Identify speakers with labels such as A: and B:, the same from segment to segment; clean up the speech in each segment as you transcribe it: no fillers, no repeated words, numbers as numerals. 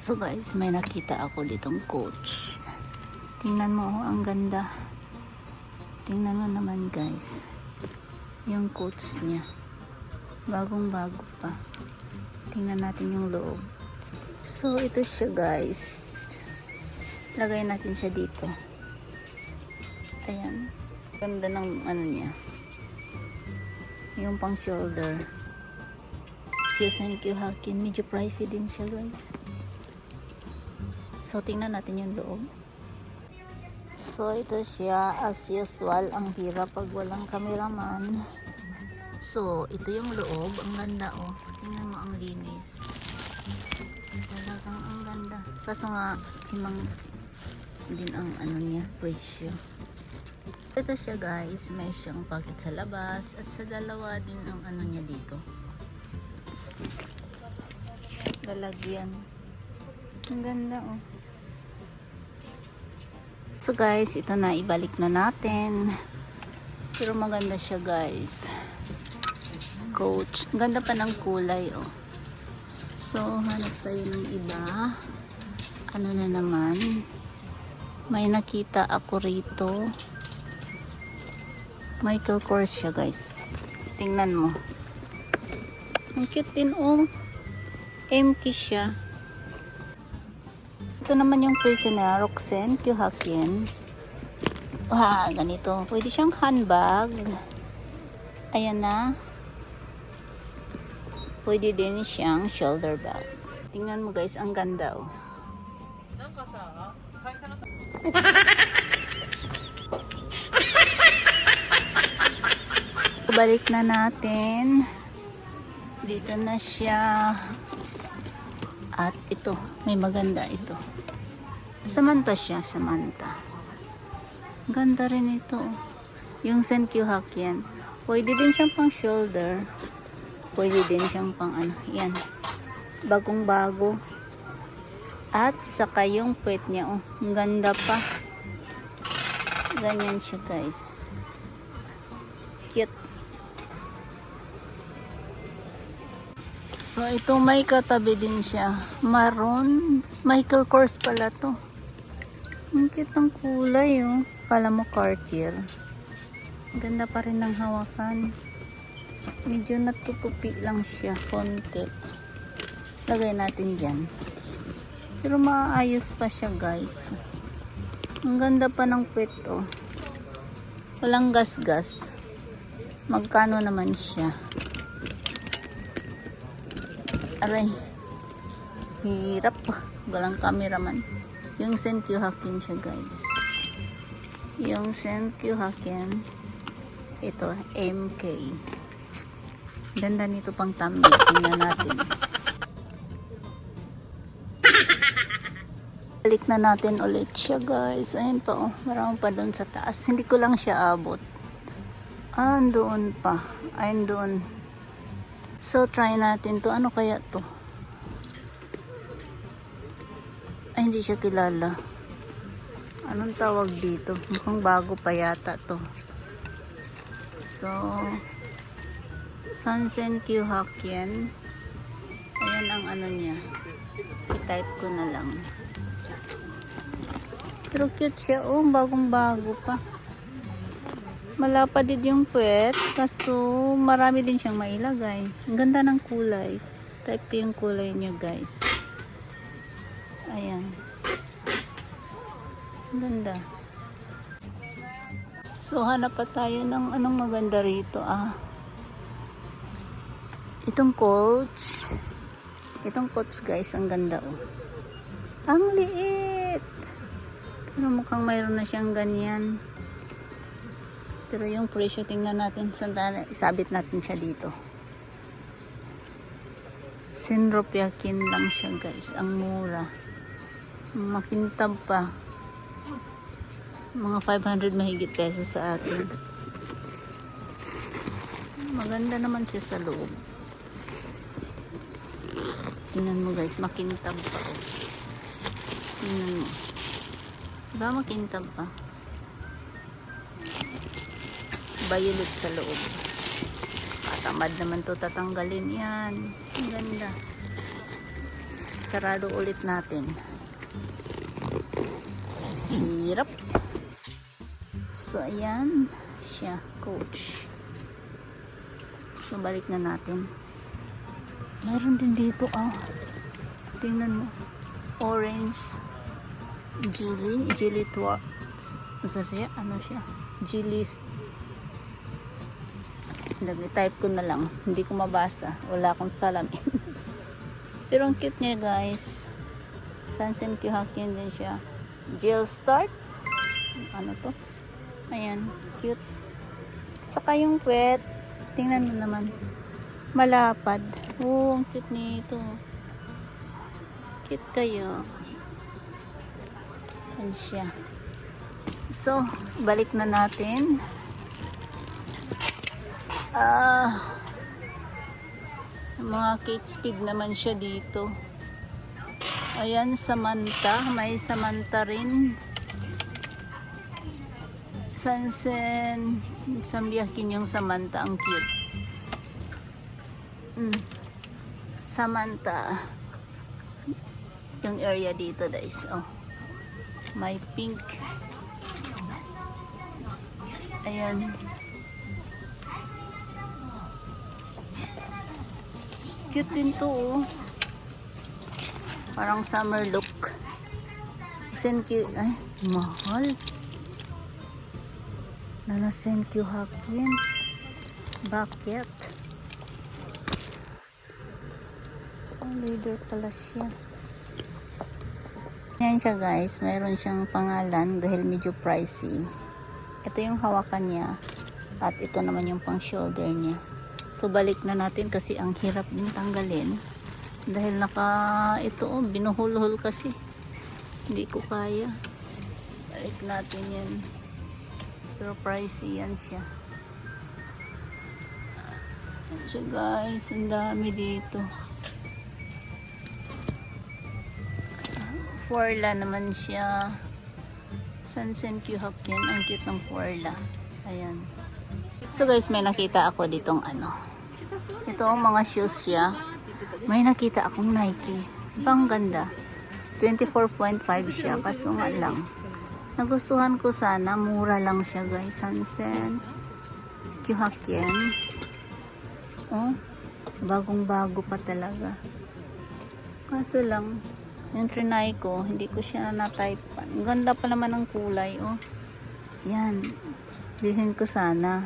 A: So guys, may nakita ako ditong coach. Tingnan mo, oh, ang ganda. Tingnan mo naman guys. Yung coach niya. Bagong bago pa. Tingnan natin yung loob. So ito siya guys. Lagay natin siya dito. Ayan. Ganda ng ano niya. Yung pang shoulder. Q Hakin. Medyo pricey din siya guys. So, tingnan natin yung loob. So, ito siya. As usual, ang hirap pag walang cameraman. So, ito yung loob. Ang ganda, oh. Tingnan mo ang linis. Talagang ang ganda. Kaso nga, simang din ang ano niya, presyo. Ito siya guys. May siyang pocket sa labas. At sa dalawa din ang ano niya dito. Lalagyan. Ang ganda, oh. So guys, ito na, ibalik na natin. Pero maganda siya guys. Coach. Ganda pa ng kulay, oh. So, hanap tayo ng iba. Ano na naman? May nakita ako rito. Michael Kors siya guys. Tingnan mo. Ang cute din, oh. MK siya. Ito naman yung presyo na Roxanne Q Hakin. Ganito. Pwede siyang handbag. Ayan na. Pwede din siyang shoulder bag. Tingnan mo guys, ang ganda, oh. Balik na natin. Dito na siya. At ito, may maganda ito. Samantha siya, Samantha. Ganda rin ito. Yung Q Hakin. Pwede din siyang pang shoulder. Pwede din siyang pang ano. Yan. Bagong bago. At saka yung puwet niya. Oh, ang ganda pa. Ganyan siya guys. Cute. So, ito may katabi din siya. Maroon. Michael Kors pala to. Ang cute ng kulay, oh. Kala mo Cartier. Ganda pa rin ng hawakan. Medyo natutupi lang siya. Konti. Lagay natin dyan. Pero maayos pa siya, guys. Ang ganda pa ng puwet, oh. Walang gas-gas. Magkano naman siya? Aray. Hirap. Walang cameraman. Yung Q Hakin siya guys. Yung Q Hakin. Ito. MK. Ganda nito pang thumbnail. Tingnan natin. Balik na natin ulit siya guys. Ayun pa, oh. Marami pa doon sa taas. Hindi ko lang siya abot. Doon pa. Ayun doon. So, try natin to. Ano kaya to? Ay, hindi siya kilala. Anong tawag dito? Mukhang bago pa yata to. So, Sansen Q Hakin. Ayan ang ano niya. I-type ko na lang. Pero cute siya. Oh, bagong bago pa. Malapad din yung puwet. Kaso, marami din siyang mailagay. Ang ganda ng kulay. Type ko yung kulay niya, guys. Ayan. Ang ganda. So, hanap pa tayo ng anong maganda rito, Itong coach. Itong coach, guys. Ang ganda, oh. Ang liit. Pero mukhang mayroon na siyang ganyan. Pero yung presyo, tingnan natin. Saan isabit natin siya dito. Sinropyakin lang siya guys. Ang mura. Makintab pa. Mga 500 mahigit pesos sa atin. Maganda naman siya sa loob. Tingnan mo guys. Makintab pa. Oh. Tingnan mo. Diba makintab pa? Violet sa loob. Katamad naman to tatanggalin yan. Ang ganda. isarado ulit natin. Hirap. So, ayan siya, coach. So, balik na natin. Mayroon din dito, tingnan mo. Orange Gilly Twarks. Ano siya? Gilly. Type ko na lang. Hindi ko mabasa. Wala akong salamin. Pero ang cute niya, guys. Sansen Kyuhakin din siya. Gel Start. Ano to? Ayan. Cute. Saka yung pet. Tingnan mo naman. Malapad. Oh, ang cute nito. Cute kayo. Ayan siya. So, balik na natin. Mga Kate Spade naman siya dito. Ayan, Samantha. May Samantha rin. Sansen. Sambiyakin yung Samantha. Ang cute. Samantha. Yung area dito, guys. Oh. May pink. Ayan. Cute din to, oh. Parang summer look. Senkyu, ay, mahal. Senkyu Hakin. Bakit? Leader pala siya. Yan siya, guys. Mayroon siyang pangalan dahil medyo pricey. Ito yung hawakan niya. At ito naman yung pang shoulder niya. So, balik na natin kasi ang hirap din tanggalin. Dahil binuhul-hul kasi. Hindi ko kaya. Balik natin yan. Pero pricey yan siya. Yan siya, guys. Ang dami dito. Forla naman siya. Sansen Kyuhakin. Ang cute ng Forla. Ayan. So guys, may nakita ako ditong ito ang mga shoes siya. May nakita akong Nike. Ang ganda. 24.5 siya. Kaso nga lang. Nagustuhan ko sana. Mura lang siya, guys. Sansen Kyuhakin. Oh, bagong-bago pa talaga. Kaso lang, yung trinay ko, hindi ko siya na-type. Ang ganda pa naman ng kulay, oh. Yan. Bilhin ko sana.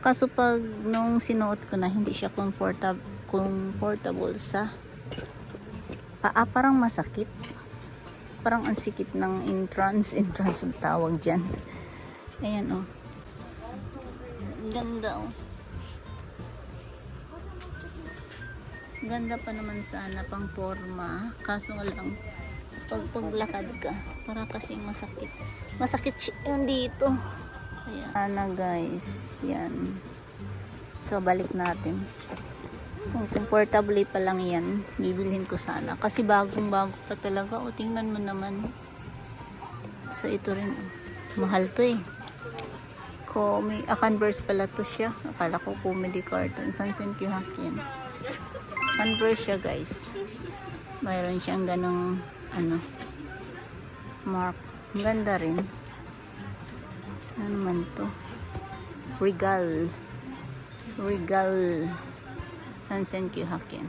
A: Kaso pag nung sinuot ko na, hindi siya comfortable sa paa. Parang masakit. Parang ang sikip ng entrance ang tawag dyan. Ayan, oh. Ganda, oh. Ganda pa naman sana pang forma. Kaso lang, pag paglakad ka, para kasi masakit. Masakit yun dito. Ayan. Guys. Yan. So, balik natin. Kung comfortable pa lang yan, bibilhin ko sana. Kasi bagong-bago pa talaga. O, tingnan mo naman. So, ito rin. Mahal to, eh. Converse pala to siya. Akala ko comedy carton. Sansen Kyuhakin. Converse siya, guys. Mayroon siyang ganong mark. Ang ganda rin. Ano naman to? Regal Sansen Kyuhakin.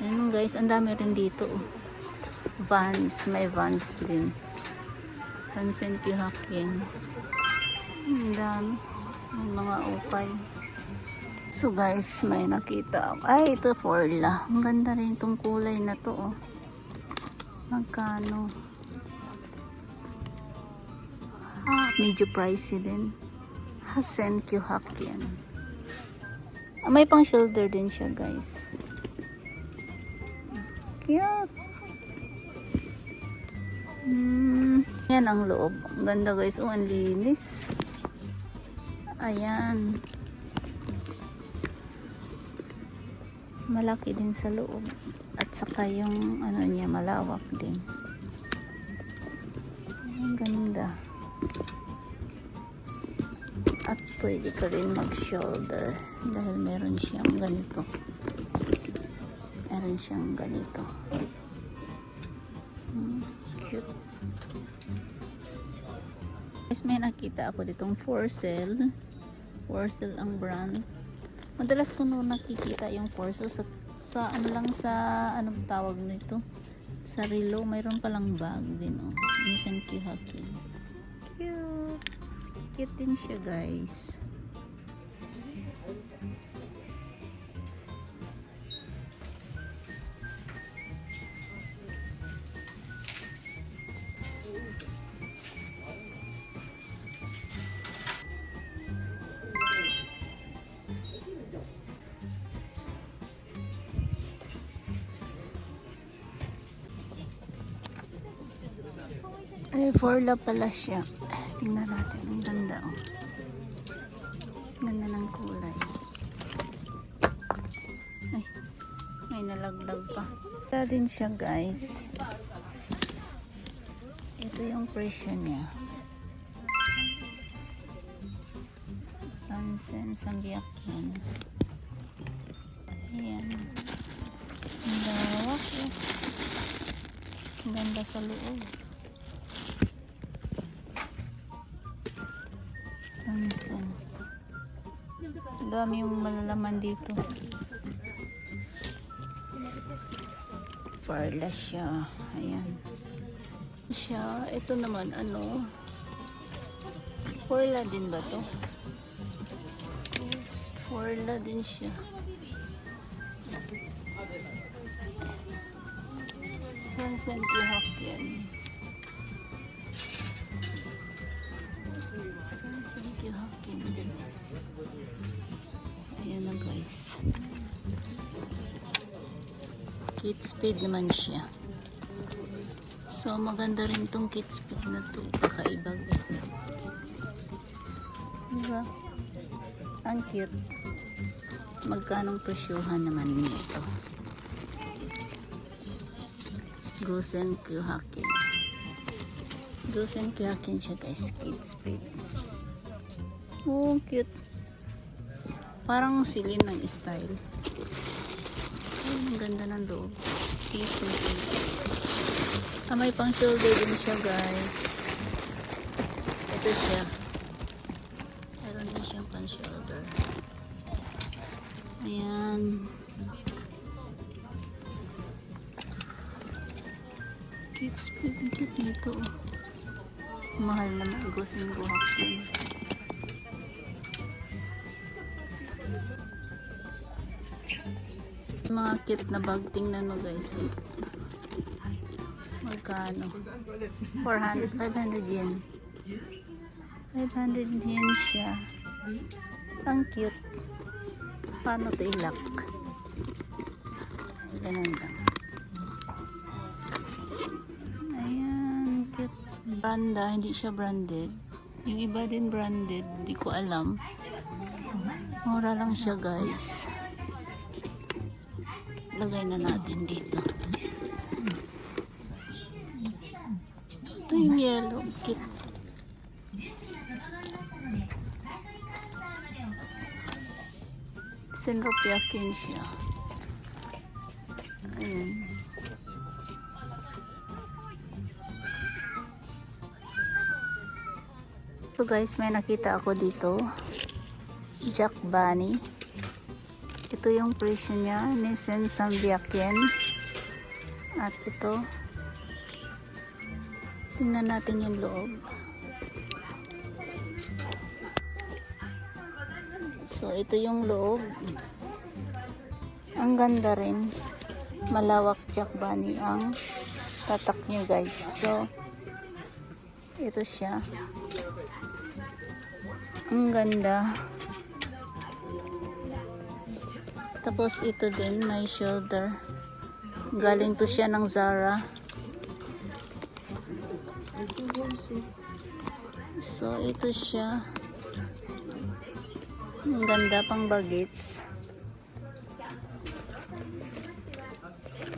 A: Ayan, guys, ang dami rin dito, oh. Vans, may Vans din. Sansen Kyuhakin. Ang dami. May mga ukay. So guys, may nakita ako. Ay, ito Forla. Ang ganda rin itong kulay na to, oh. Magkano? Medyo pricey din. Sansen Kyuhakin. May pang shoulder din siya, guys. Cute. Yan ang loob. Ang ganda, guys. Oh, ang linis. Ayan. Malaki din sa loob. At saka yung niya malawak din. Ang ganda. At pwede ka rin mag-shoulder dahil meron siyang ganito. Meron siyang ganito. Cute. Guys, may nakita ako ditong Forcell. Forcell ang brand. Madalas ko noon nakikita yung Forcell sa ano lang, sa anong tawag nito, sa relo. Mayroon palang bag din, oh. Nissan Q-Haki. Cute. Cute din siya, guys. Ay, Forla pala siya. Tingnan natin. Ang ganda, oh. Ganda ng kulay. Ay, may nalaglag pa. Ganda din siya, guys. Ito yung presyo niya. Sansen Sambiakin. Ayan. Ang lawak, eh. Ang ganda sa loob. Sansen. Dami yung malalaman dito. Farla siya. Ayan. Siya. Ito naman, ano? Forla din ba to? Forla din siya. Sansen Q-Haki. Q-Haki din. Ayan na, guys. Kate Spade naman siya. So maganda rin tong Kate Spade na to. Kakaiba, guys. Diba? Ang cute. Magkanong presyuhan naman nito? Gosen Q-Haki. Gosen Q-Haki siya, guys. Kate Spade. Oh, cute. Parang silin ng style. Ay, ang ganda ng loob. Cute. May pang shoulder din siya, guys. Ito siya. Meron din siyang pang shoulder. Ayan. Cute Spade. Cute nito. Mahal naman. Gosen Q-Haki. Mga cute na bag, tingnan mo, guys. Magkano? 400, 500 yen. 500 yen siya. Ang cute. Paano ito ilak? Ganun lang. Ayan, cute. Branda, hindi siya branded. Yung iba din branded, hindi ko alam. Mura lang siya, guys. Lagay na natin dito. Ito yung yellow kit. Senropyakin siya. Ayan. So guys, may nakita ako dito. Jack Bunny. Ito yung presyo niya, Nissan Sambiakin. At ito, tingnan natin yung loob. So, ito yung loob. Ang ganda rin. Malawak Jack Bunny ang tatak niya, guys. So, ito siya. Ang ganda. Tapos ito din, may shoulder. Galing to siya ng Zara. So ito siya. Ang ganda pang bagets.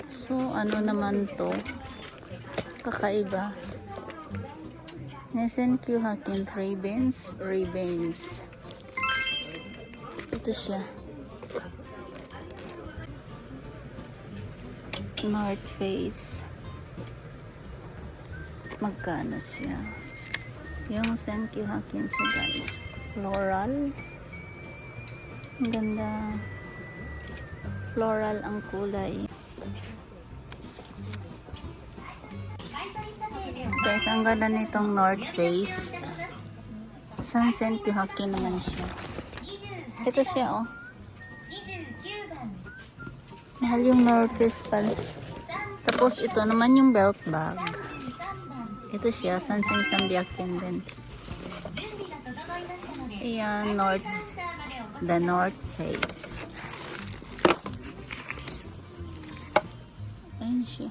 A: So ano naman to? Kakaiba. Nissan Q-Haki Ray-Bans. Ito siya. North Face. Magkano siya? Yung Senkyu Hakin siya guys. Floral. Ang ganda. Floral ang kulay. Guys, ang ganda nitong North Face. Senkyu Hakin naman siya. Ito siya oh. Mahal yung North Face pala. Tapos ito naman yung belt bag. Ito siya, Sambiakin din. Ayan, the North Face. Ayan siya.